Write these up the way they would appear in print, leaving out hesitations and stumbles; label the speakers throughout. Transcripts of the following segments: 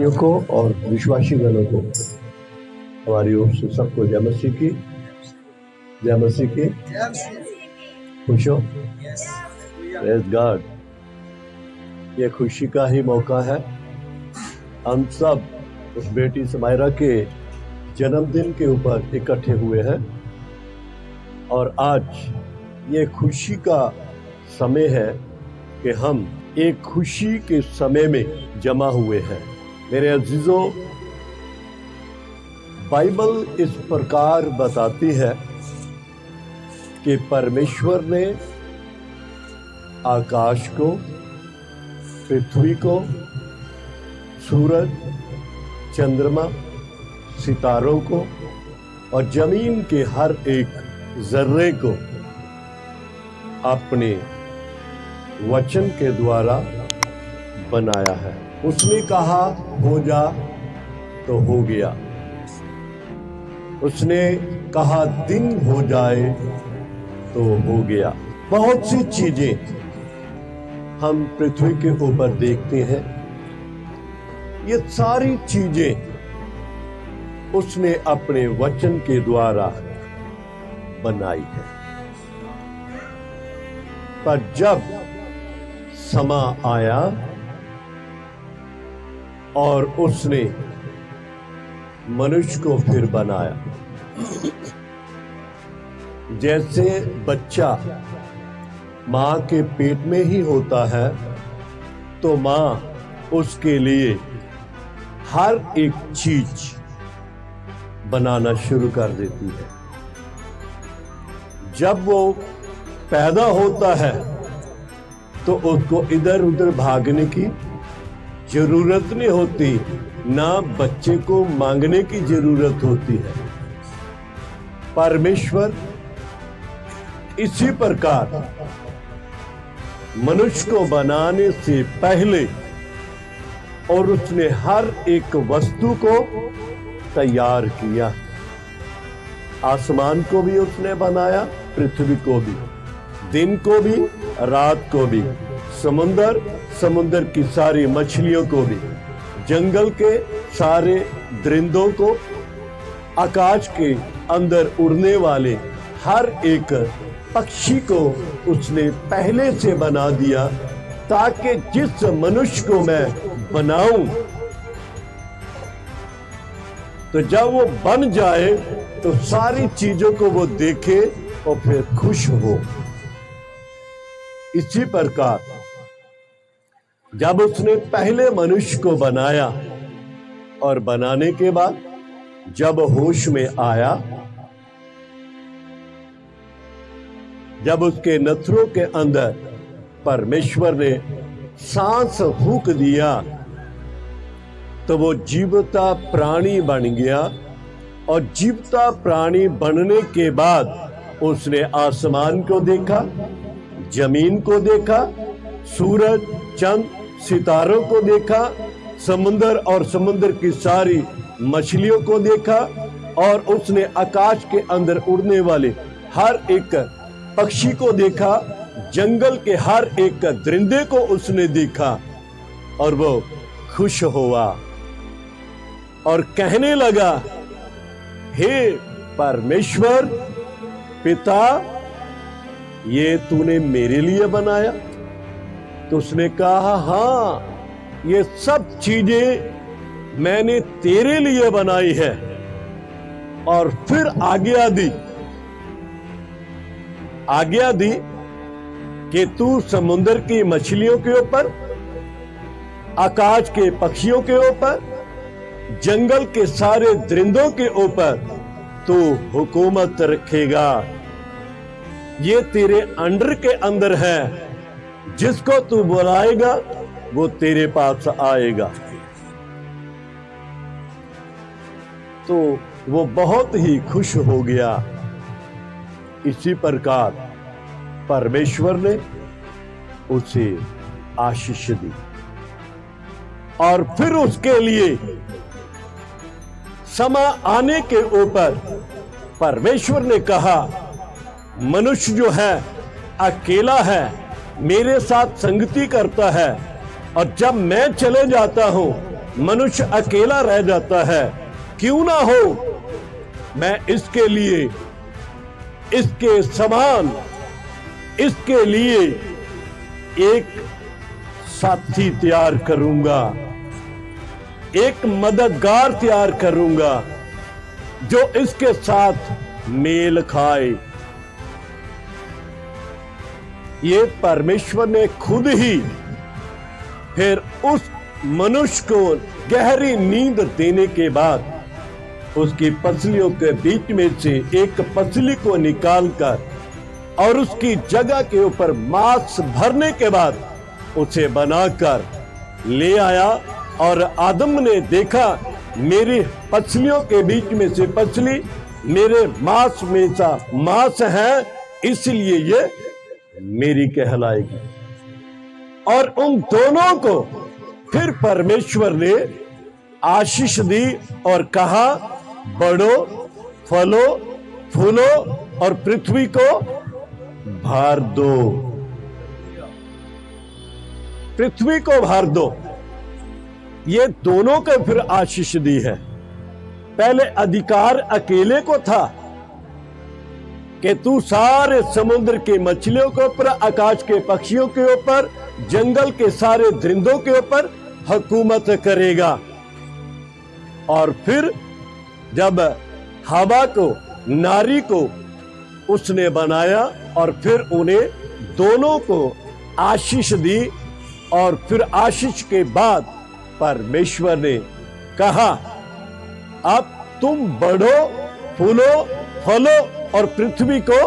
Speaker 1: विश्वासियों को और विश्वासी गणों को हमारी ओर से सबको जय मसीह की, जय मसीह की। खुश हो? Praise God. ये खुशी का ही मौका है। हम सब उस बेटी समायरा के जन्मदिन के ऊपर इकट्ठे हुए हैं और आज ये खुशी का समय है कि हम एक खुशी के समय में जमा हुए हैं। मेरे अजीजों, बाइबल इस प्रकार बताती है कि परमेश्वर ने आकाश को, पृथ्वी को, सूरज, चंद्रमा, सितारों को और जमीन के हर एक जर्रे को अपने वचन के द्वारा बनाया है। उसने कहा हो जा तो हो गया। उसने कहा दिन हो जाए तो हो गया। बहुत सी चीजें हम पृथ्वी के ऊपर देखते हैं, ये सारी चीजें उसने अपने वचन के द्वारा बनाई है। पर जब समा आया और उसने मनुष्य को फिर बनाया, जैसे बच्चा मां के पेट में ही होता है तो मां उसके लिए हर एक चीज बनाना शुरू कर देती है। जब वो पैदा होता है तो उसको इधर उधर भागने की जरूरत नहीं होती, ना बच्चे को मांगने की जरूरत होती है। परमेश्वर इसी प्रकार मनुष्य को बनाने से पहले और उसने हर एक वस्तु को तैयार किया। आसमान को भी उसने बनाया, पृथ्वी को भी, दिन को भी, रात को भी, समुंदर की सारी मछलियों को भी, जंगल के सारे दरिंदों को, आकाश के अंदर उड़ने वाले हर एक पक्षी को उसने पहले से बना दिया, ताकि जिस मनुष्य को मैं बनाऊं तो जब वो बन जाए तो सारी चीजों को वो देखे और फिर खुश हो। इसी प्रकार जब उसने पहले मनुष्य को बनाया और बनाने के बाद जब होश में आया, जब उसके नथनों के अंदर परमेश्वर ने सांस फूंक दिया तो वो जीवता प्राणी बन गया। और जीवता प्राणी बनने के बाद उसने आसमान को देखा, जमीन को देखा, सूरज, चंद, सितारों को देखा, समुंदर और समुंदर की सारी मछलियों को देखा, और उसने आकाश के अंदर उड़ने वाले हर एक पक्षी को देखा, जंगल के हर एक दरिंदे को उसने देखा और वो खुश हुआ और कहने लगा, हे परमेश्वर पिता, ये तूने मेरे लिए बनाया? तो उसने कहा, हां, ये सब चीजें मैंने तेरे लिए बनाई है। और फिर आज्ञा दी कि तू समुद्र की मछलियों के ऊपर, आकाश के पक्षियों के ऊपर, जंगल के सारे दरिंदों के ऊपर तू हुकूमत रखेगा। ये तेरे अंडर के अंदर है, जिसको तू बुलाएगा वो तेरे पास आएगा। तो वो बहुत ही खुश हो गया। इसी प्रकार परमेश्वर ने उसे आशीष दी और फिर उसके लिए समय आने के ऊपर परमेश्वर ने कहा, मनुष्य जो है अकेला है, मेरे साथ संगति करता है, और जब मैं चले जाता हूं मनुष्य अकेला रह जाता है, क्यों ना हो मैं इसके लिए, इसके समान, इसके लिए एक साथी तैयार करूंगा, एक मददगार तैयार करूंगा जो इसके साथ मेल खाए। ये परमेश्वर ने खुद ही फिर उस मनुष्य को गहरी नींद देने के बाद उसकी पसलियों के बीच में से एक पसली को निकालकर और उसकी जगह के ऊपर मांस भरने के बाद उसे बनाकर ले आया। और आदम ने देखा मेरी पसलियों के बीच में से पसली मेरे मांस में सा मांस है, इसलिए ये मेरी कहलाएगी। और उन दोनों को फिर परमेश्वर ने आशीष दी और कहा, बढ़ो, फलो, फूलो और पृथ्वी को भार दो, पृथ्वी को भार दो। ये दोनों को फिर आशीष दी है। पहले अधिकार अकेले को था कि तू सारे समुद्र के मछलियों के ऊपर, आकाश के पक्षियों के ऊपर, जंगल के सारे दरिंदों के ऊपर हुकूमत करेगा। और फिर जब हवा को, नारी को उसने बनाया और फिर उन्हें दोनों को आशीष दी। और फिर आशीष के बाद परमेश्वर ने कहा, अब तुम बढ़ो, फूलो, फलो और पृथ्वी को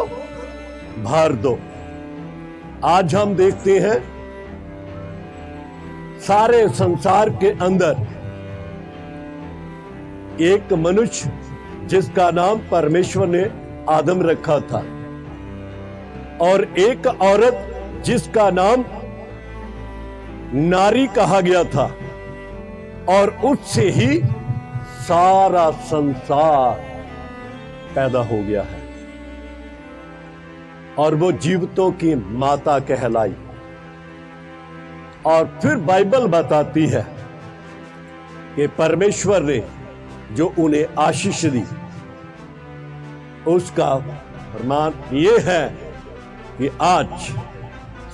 Speaker 1: भार दो। आज हम देखते हैं सारे संसार के अंदर एक मनुष्य जिसका नाम परमेश्वर ने आदम रखा था और एक औरत जिसका नाम नारी कहा गया था, और उससे ही सारा संसार पैदा हो गया है और वो जीवतों की माता कहलाई। और फिर बाइबल बताती है कि परमेश्वर ने जो उन्हें आशीष दी उसका प्रमाण ये है कि आज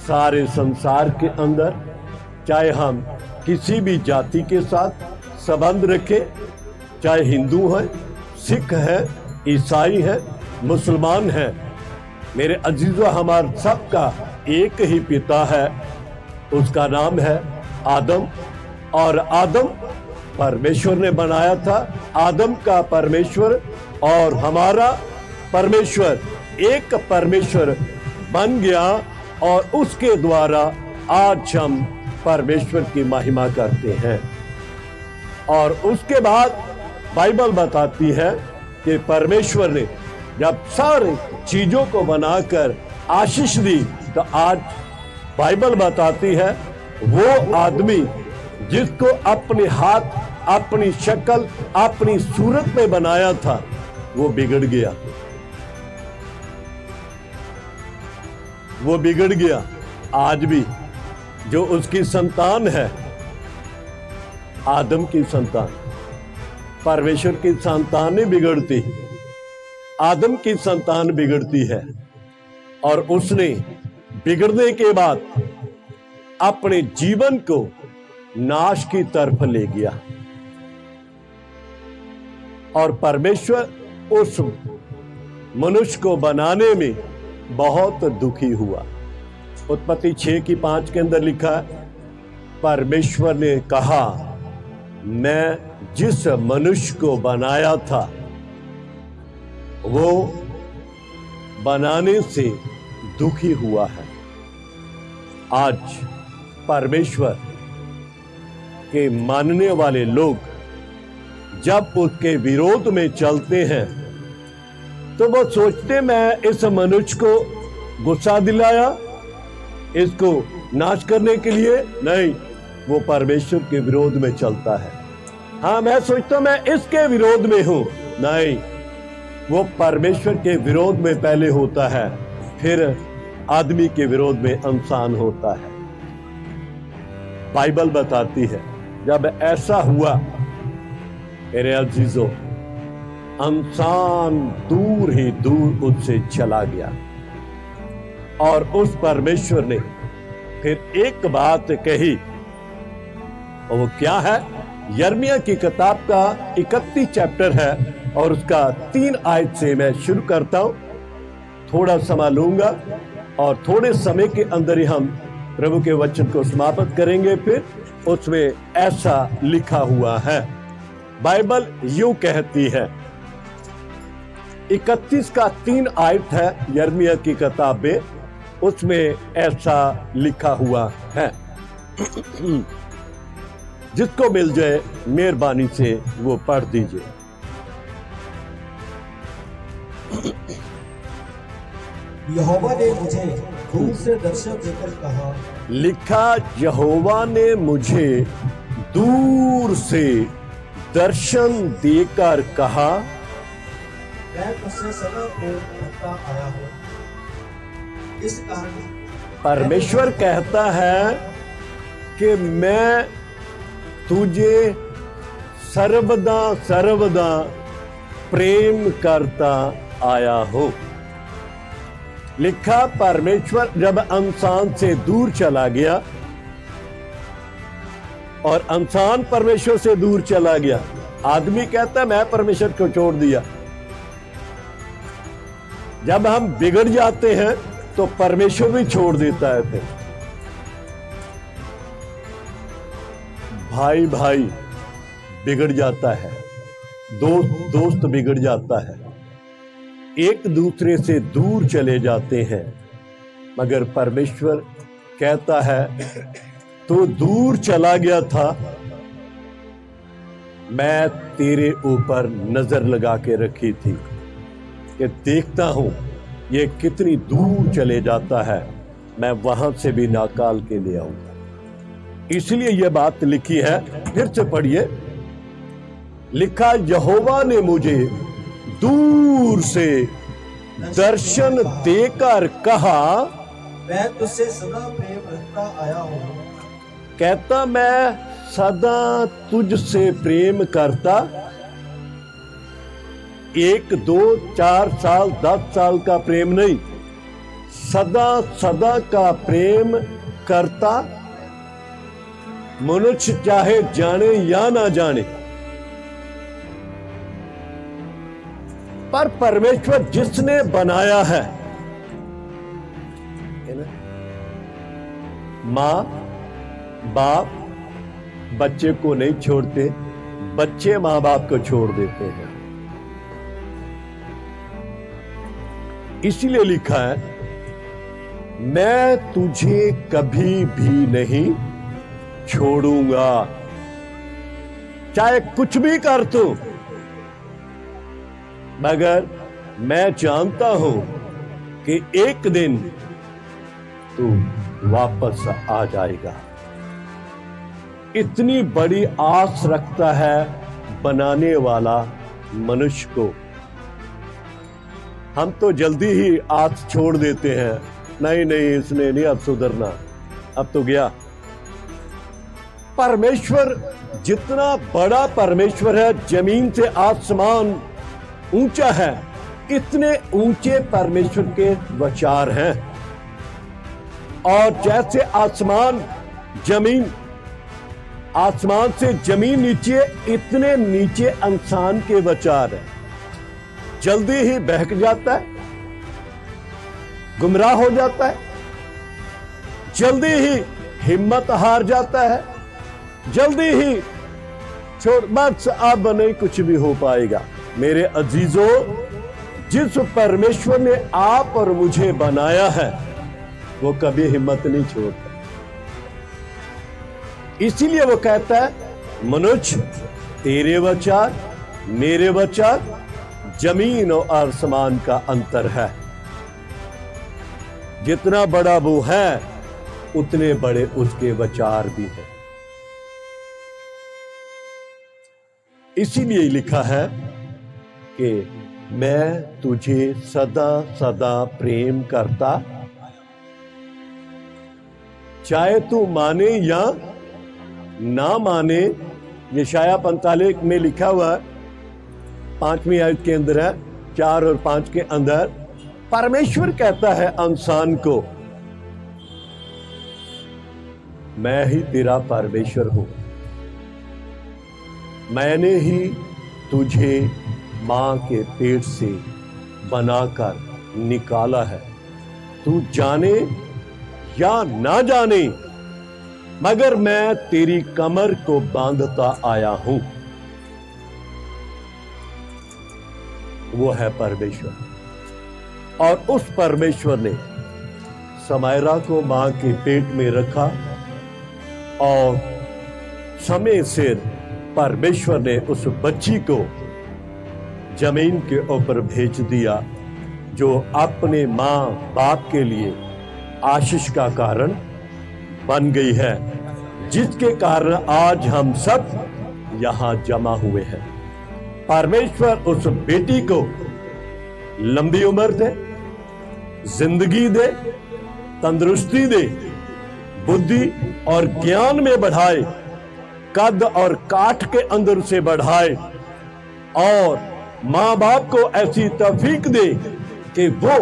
Speaker 1: सारे संसार के अंदर चाहे हम किसी भी जाति के साथ संबंध रखें, चाहे हिंदू है, सिख है, ईसाई है, मुसलमान है, मेरे अजीजों, हमारा सबका एक ही पिता है, उसका नाम है आदम। और आदम परमेश्वर ने बनाया था। आदम का परमेश्वर और हमारा परमेश्वर एक परमेश्वर बन गया और उसके द्वारा आज हम परमेश्वर की महिमा करते हैं। और उसके बाद बाइबल बताती है कि परमेश्वर ने जब सारे चीजों को बनाकर आशीष दी, तो आज बाइबल बताती है वो आदमी जिसको अपने हाथ, अपनी शक्ल, अपनी सूरत में बनाया था, वो बिगड़ गया, वो बिगड़ गया। आज भी जो उसकी संतान है, आदम की संतान, परमेश्वर की संतान नहीं बिगड़ती, आदम की संतान बिगड़ती है। और उसने बिगड़ने के बाद अपने जीवन को नाश की तरफ ले गया और परमेश्वर उस मनुष्य को बनाने में बहुत दुखी हुआ। उत्पत्ति 6:5 के अंदर लिखा है, परमेश्वर ने कहा, मैं जिस मनुष्य को बनाया था वो बनाने से दुखी हुआ है। आज परमेश्वर के मानने वाले लोग जब उसके विरोध में चलते हैं तो वो सोचते मैं इस मनुष्य को गुस्सा दिलाया, इसको नाश करने के लिए। नहीं, वो परमेश्वर के विरोध में चलता है। हाँ, मैं सोचता हूं मैं इसके विरोध में हूं। नहीं, वो परमेश्वर के विरोध में पहले होता है, फिर आदमी के विरोध में इंसान होता है। बाइबल बताती है जब ऐसा हुआ मेरे अजीजों, इंसान दूर ही दूर उससे चला गया और उस परमेश्वर ने फिर एक बात कही, और वो क्या है? यिर्मयाह की किताब का 31 चैप्टर है और उसका 3 आयत से मैं शुरू करता हूं। थोड़ा समय लूंगा और थोड़े समय के अंदर ही हम प्रभु के वचन को समाप्त करेंगे। फिर उसमें ऐसा लिखा हुआ है, बाइबल यूं कहती है, 31 का 3 आयत है यिर्मयाह की किताब में, उसमें ऐसा लिखा हुआ है। जिसको मिल जाए मेहरबानी से वो पढ़ दीजिए।
Speaker 2: यहोवा ने मुझे दूर से दर्शन देकर कहा,
Speaker 1: लिखा, यहोवा ने मुझे दूर से दर्शन देकर कहा,
Speaker 2: मैं तुझसे सदा प्रेम करता आया हूँ। इस कारण
Speaker 1: परमेश्वर कहता है कि मैं तुझे सर्वदा सर्वदा प्रेम करता आया हूं। लिखा, परमेश्वर जब इंसान से दूर चला गया और इंसान परमेश्वर से दूर चला गया, आदमी कहता मैं परमेश्वर को छोड़ दिया। जब हम बिगड़ जाते हैं तो परमेश्वर भी छोड़ देता है। फिर भाई भाई बिगड़ जाता है, दोस्त बिगड़ जाता है, एक दूसरे से दूर चले जाते हैं, मगर परमेश्वर कहता है तू दूर चला गया था, मैं तेरे ऊपर नजर लगा के रखी थी कि देखता हूं ये कितनी दूर चले जाता है, मैं वहां से भी निकाल के ले आऊंगा। इसलिए यह बात लिखी है, फिर से पढ़िए। लिखा, यहोवा ने मुझे दूर से दर्शन देकर कहा,
Speaker 2: मैं तुझसे सदा प्रेम रखता आया हूँ।
Speaker 1: कहता मैं सदा तुझसे प्रेम करता। 1, 2, 4 साल 10 साल का प्रेम नहीं, सदा सदा का प्रेम करता। मनुष्य चाहे जाने या ना जाने, पर परमेश्वर जिसने बनाया है ना, मां बाप बच्चे को नहीं छोड़ते, बच्चे मां बाप को छोड़ देते हैं। इसलिए लिखा है, मैं तुझे कभी भी नहीं छोड़ूंगा, चाहे कुछ भी कर तू, मगर मैं जानता हूं कि एक दिन तू वापस आ जाएगा। इतनी बड़ी आस रखता है बनाने वाला मनुष्य को। हम तो जल्दी ही आस छोड़ देते हैं, नहीं इसने नहीं अब सुधरना, अब तो गया। परमेश्वर जितना बड़ा परमेश्वर है, जमीन से आसमान ऊंचा है, इतने ऊंचे परमेश्वर के विचार हैं। और जैसे आसमान जमीन, आसमान से जमीन नीचे, इतने नीचे इंसान के विचार हैं। जल्दी ही बहक जाता है, गुमराह हो जाता है, जल्दी ही हिम्मत हार जाता है, जल्दी ही छोड़, बस अब नहीं कुछ भी हो पाएगा। मेरे अजीजों, जिस परमेश्वर ने आप और मुझे बनाया है, वो कभी हिम्मत नहीं छोड़ता। इसीलिए वो कहता है, मनुष्य तेरे विचार मेरे विचार जमीन और आसमान का अंतर है। जितना बड़ा वो है, उतने बड़े उसके विचार भी हैं। इसीलिए लिखा है कि मैं तुझे सदा सदा प्रेम करता, चाहे तू माने या ना माने, यशाया 45 में लिखा हुआ 5वीं आयत के अंदर है, 4 और 5 के अंदर परमेश्वर कहता है इंसान को, मैं ही तेरा परमेश्वर हूं, मैंने ही तुझे मां के पेट से बनाकर निकाला है। तू जाने या ना जाने, मगर मैं तेरी कमर को बांधता आया हूं। वो है परमेश्वर, और उस परमेश्वर ने समायरा को मां के पेट में रखा, और समय से परमेश्वर ने उस बच्ची को जमीन के ऊपर भेज दिया, जो अपने मां बाप के लिए आशीष का कारण बन गई है, जिसके कारण आज हम सब यहां जमा हुए हैं। परमेश्वर उस बेटी को लंबी उम्र दे, जिंदगी दे, तंदुरुस्ती दे, बुद्धि और ज्ञान में बढ़ाए, कद और काठ के अंदर से बढ़ाए, और मां बाप को ऐसी तौफीक दे कि वो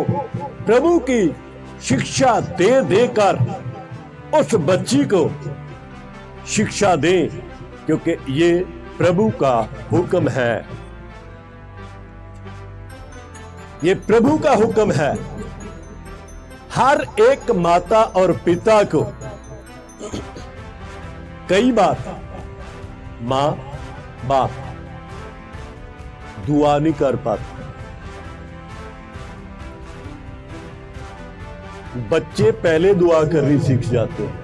Speaker 1: प्रभु की शिक्षा दे देकर उस बच्ची को शिक्षा दे, क्योंकि ये प्रभु का हुक्म है। ये प्रभु का हुक्म है। हर एक माता और पिता को कई बार मां बाप दुआ नहीं कर पाते। बच्चे पहले दुआ करनी सीख जाते हैं।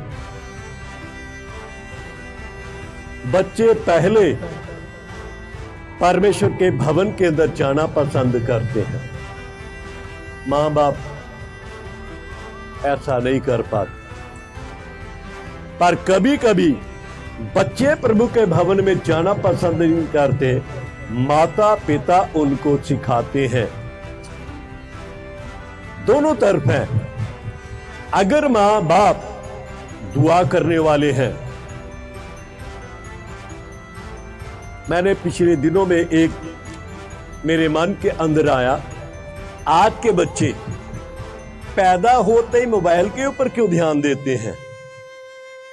Speaker 1: बच्चे पहले परमेश्वर के भवन के अंदर जाना पसंद करते हैं। मां बाप ऐसा नहीं कर पाते। पर कभी कभी बच्चे प्रभु के भवन में जाना पसंद नहीं करते, माता पिता उनको सिखाते हैं। दोनों तरफ है। अगर मां बाप दुआ करने वाले हैं, मैंने पिछले दिनों में एक मेरे मन के अंदर आया, आज के बच्चे पैदा होते ही मोबाइल के ऊपर क्यों ध्यान देते हैं,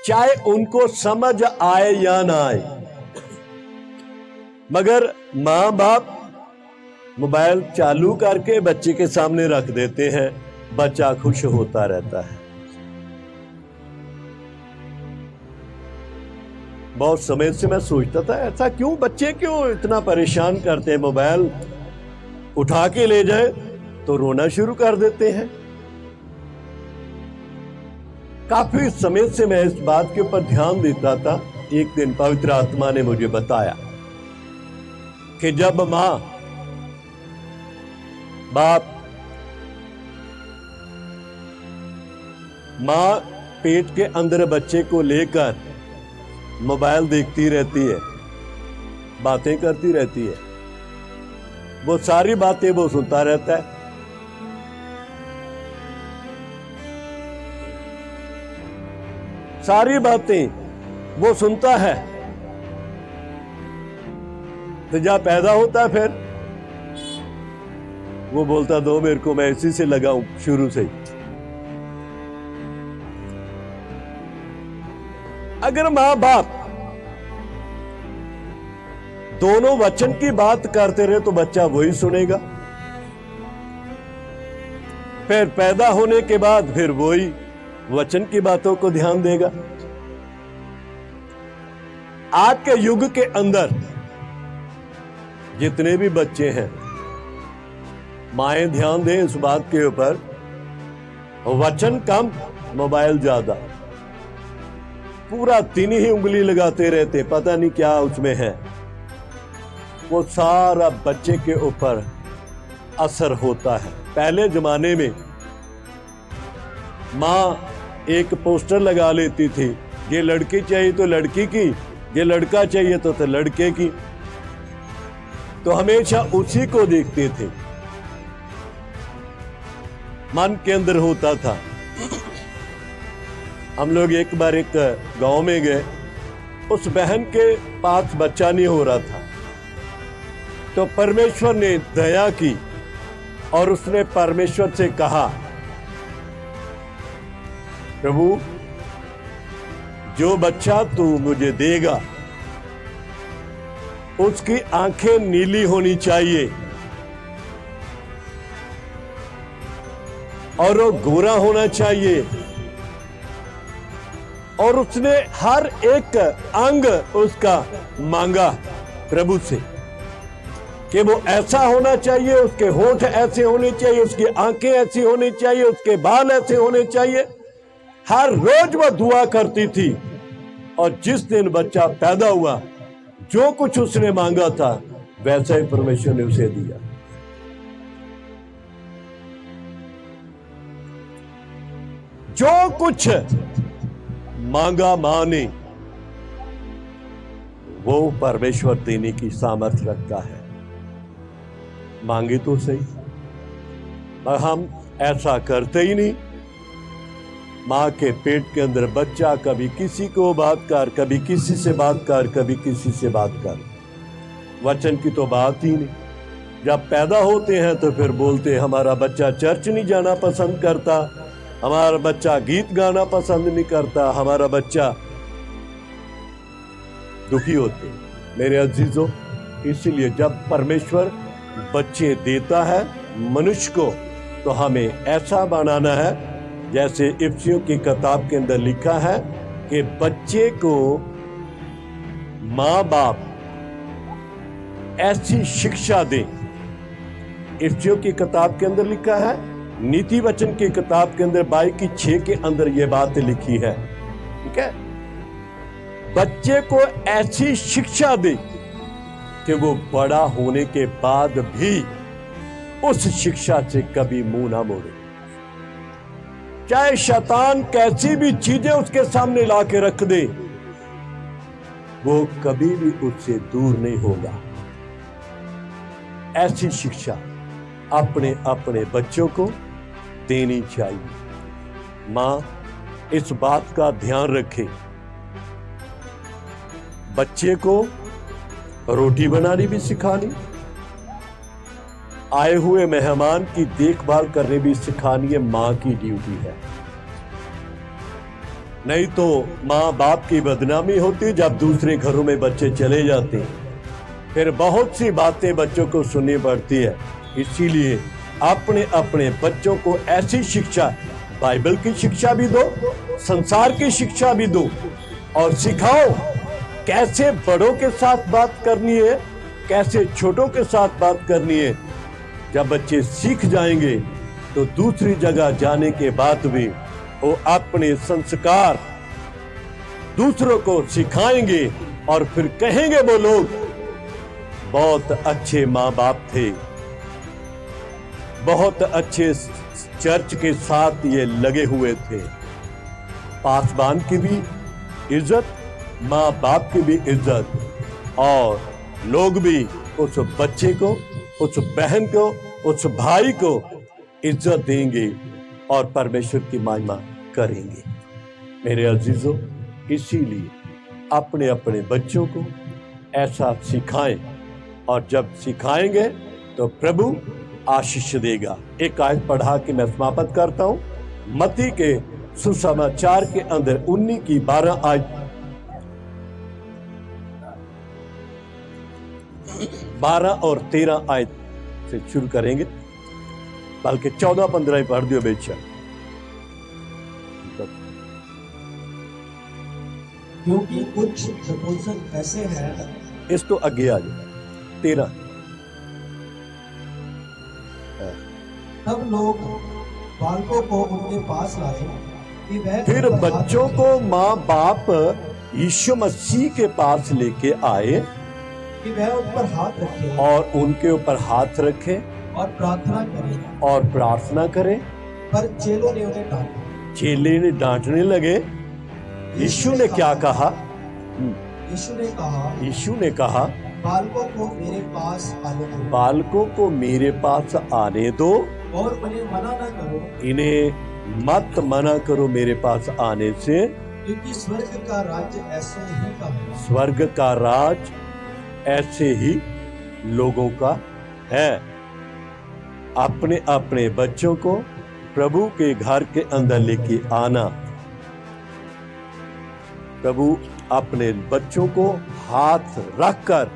Speaker 1: चाहे उनको समझ आए या ना आए। मगर मां बाप मोबाइल चालू करके बच्चे के सामने रख देते हैं, बच्चा खुश होता रहता है। बहुत समय से मैं सोचता था, ऐसा क्यों, बच्चे क्यों इतना परेशान करते हैं। मोबाइल उठा के ले जाए तो रोना शुरू कर देते हैं। काफी समय से मैं इस बात के ऊपर ध्यान देता था। एक दिन पवित्र आत्मा ने मुझे बताया कि जब मां बाप मां पेट के अंदर बच्चे को लेकर मोबाइल देखती रहती है, बातें करती रहती है, वो सारी बातें वो सुनता रहता है। सारी बातें वो सुनता है। तो जब पैदा होता है फिर वो बोलता, दो मेरे को, मैं इसी से लगाऊं शुरू से ही। अगर मां बाप दोनों वचन की बात करते रहे तो बच्चा वही सुनेगा। फिर पैदा होने के बाद फिर वही वचन की बातों को ध्यान देगा। आज के युग के अंदर जितने भी बच्चे हैं, माएं ध्यान दें इस बात के ऊपर, वचन कम, मोबाइल ज्यादा। पूरा दिन ही उंगली लगाते रहते, पता नहीं क्या उसमें है। वो सारा बच्चे के ऊपर असर होता है। पहले जमाने में मां एक पोस्टर लगा लेती थी, ये लड़की चाहिए तो लड़की की, ये लड़का चाहिए तो लड़के की, तो हमेशा उसी को देखते थे। मन के अंदर होता था। हम लोग एक बार एक गांव में गए, उस बहन के पास बच्चा नहीं हो रहा था, तो परमेश्वर ने दया की और उसने परमेश्वर से कहा, प्रभु जो बच्चा तू मुझे देगा उसकी आंखें नीली होनी चाहिए और वो गोरा होना चाहिए। और उसने हर एक अंग उसका मांगा प्रभु से कि वो ऐसा होना चाहिए, उसके होंठ ऐसे होने चाहिए, उसकी आंखें ऐसी होनी चाहिए, उसके बाल ऐसे होने चाहिए। हर रोज वो दुआ करती थी और जिस दिन बच्चा पैदा हुआ, जो कुछ उसने मांगा था वैसा ही परमेश्वर ने उसे दिया। जो कुछ मांगा मां ने, वो परमेश्वर देने की सामर्थ्य रखता है। मांगे तो सही, पर हम ऐसा करते ही नहीं। मां के पेट के अंदर बच्चा, कभी किसी को बात कर, कभी किसी से बात कर, कभी किसी से बात कर, वचन की तो बात ही नहीं। जब पैदा होते हैं तो फिर बोलते हमारा बच्चा चर्च नहीं जाना पसंद करता, हमारा बच्चा गीत गाना पसंद नहीं करता, हमारा बच्चा, दुखी होते। मेरे अजीजों, इसलिए जब परमेश्वर बच्चे देता है मनुष्य को, तो हमें ऐसा बनाना है जैसे इफिसियों की किताब के अंदर लिखा है कि बच्चे को माँ बाप ऐसी शिक्षा दे। इफिसियों की किताब के अंदर लिखा है, नीति वचन की किताब के अंदर 22:6 के अंदर यह बात लिखी है। ठीक है, बच्चे को ऐसी शिक्षा दे कि वो बड़ा होने के बाद भी उस शिक्षा से कभी मुंह ना मोड़े। चाहे शैतान कैसी भी चीजें उसके सामने ला के रख दे, वो कभी भी उससे दूर नहीं होगा। ऐसी शिक्षा अपने अपने बच्चों को देनी चाहिए। मां इस बात का ध्यान रखे, बच्चे को रोटी बनानी भी सिखानी, आए हुए मेहमान की देखभाल करने भी सिखानी है, मां की ड्यूटी है। नहीं तो मां बाप की बदनामी होती जब दूसरे घरों में बच्चे चले जाते हैं, फिर बहुत सी बातें बच्चों को सुननी पड़ती है। इसीलिए अपने अपने बच्चों को ऐसी शिक्षा, बाइबल की शिक्षा भी दो, संसार की शिक्षा भी दो, और सिखाओ कैसे बड़ों के साथ बात करनी है, कैसे छोटों के साथ बात करनी है। जब बच्चे सीख जाएंगे तो दूसरी जगह जाने के बाद भी वो अपने संस्कार दूसरों को सिखाएंगे और फिर कहेंगे वो लोग बहुत अच्छे माँ बाप थे, बहुत अच्छे चर्च के साथ ये लगे हुए थे। पासवान की भी इज्जत, माँ बाप की भी इज्जत, और लोग भी उस बच्चे को, उस बहन को, उस भाई को इज्जत देंगे और परमेश्वर की महिमा करेंगे। मेरे अजीजों, इसीलिए अपने अपने बच्चों को ऐसा सिखाएं, और जब सिखाएंगे तो प्रभु आशीष देगा। एक आयत पढ़ा के मैं समाप्त करता हूं। मत्ती के सुसमाचार के अंदर 19 की 12 आयत, 12 और 13 आयत से शुरू करेंगे, बल्कि 14-15 ही पढ़ दियो बेशक।
Speaker 2: क्योंकि कुछ नपुंसक ऐसे हैं,
Speaker 1: इस तो आगे आ जाए 13।
Speaker 2: तब लोग बालकों को उनके पास लाए कि वह
Speaker 1: फिर बच्चों को माँ बाप यीशु मसीह के पास लेके आए
Speaker 2: कि वह उन पर हाथ रखे
Speaker 1: और उनके ऊपर हाथ रखे
Speaker 2: और प्रार्थना करें। पर चेलों ने उन्हें डांटा।
Speaker 1: चेले ने डांटने लगे। यीशु ने क्या कहा? यीशु ने कहा
Speaker 2: बालकों को मेरे पास आने दो,
Speaker 1: बालकों को मेरे पास आने दो,
Speaker 2: और उन्हें मना न करो,
Speaker 1: इन्हें मत मना करो मेरे पास आने से,
Speaker 2: क्योंकि स्वर्ग का राज्य ऐसे ही का है।
Speaker 1: स्वर्ग का राज ऐसे ही लोगों का है। अपने अपने बच्चों को प्रभु के घर के अंदर लेके आना। प्रभु अपने बच्चों को हाथ रखकर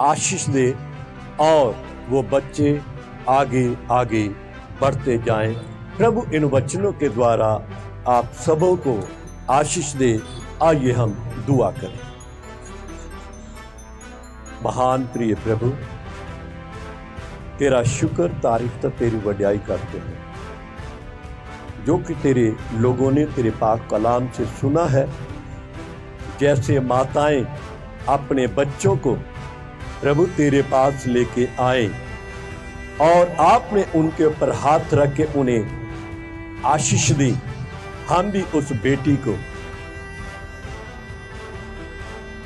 Speaker 1: आशीष दे और वो बच्चे आगे आगे बढ़ते जाएं। प्रभु इन वचनों के द्वारा आप सबों को आशीष दे। आइए हम दुआ करें। महान प्रिय प्रभु, तेरा शुक्र तारीफ तेरी वड्याई करते हैं, जो कि तेरे लोगों ने तेरे पाक कलाम से सुना है। जैसे माताएं अपने बच्चों को प्रभु तेरे पास लेके आए और आपने उनके ऊपर हाथ रख के उन्हें आशीष दी, हम भी उस बेटी को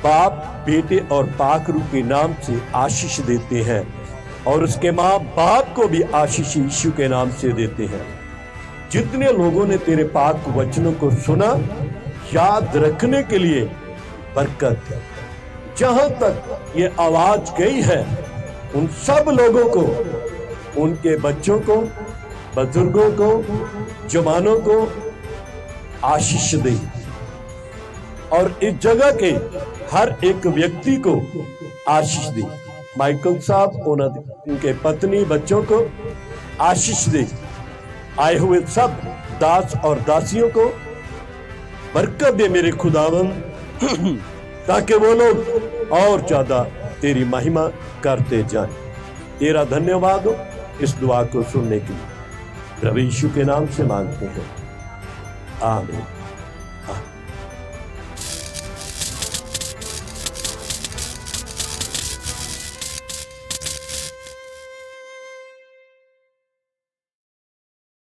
Speaker 1: बाप, बेटे और पाकरू के नाम से आशीष देते हैं और उसके माँ बाप को भी आशीष यीशु के नाम से देते हैं। जितने लोगों ने तेरे पाक वचनों को सुना, याद रखने के लिए बरकत। जहां तक ये आवाज गई है, उन सब लोगों को, उनके बच्चों को, बुजुर्गों को, जवानों को आशीष दे और इस जगह के हर एक व्यक्ति को आशीष दे। माइकल साहब, उनके पत्नी, बच्चों को आशीष दे। आए हुए सब दास और दासियों को बरकत दे मेरे खुदावंद, ताकि वो लोग और ज्यादा तेरी महिमा करते जाएं। तेरा धन्यवाद हो इस दुआ को सुनने के लिए। प्रभु यीशु के नाम से मांगते हैं, आमीन।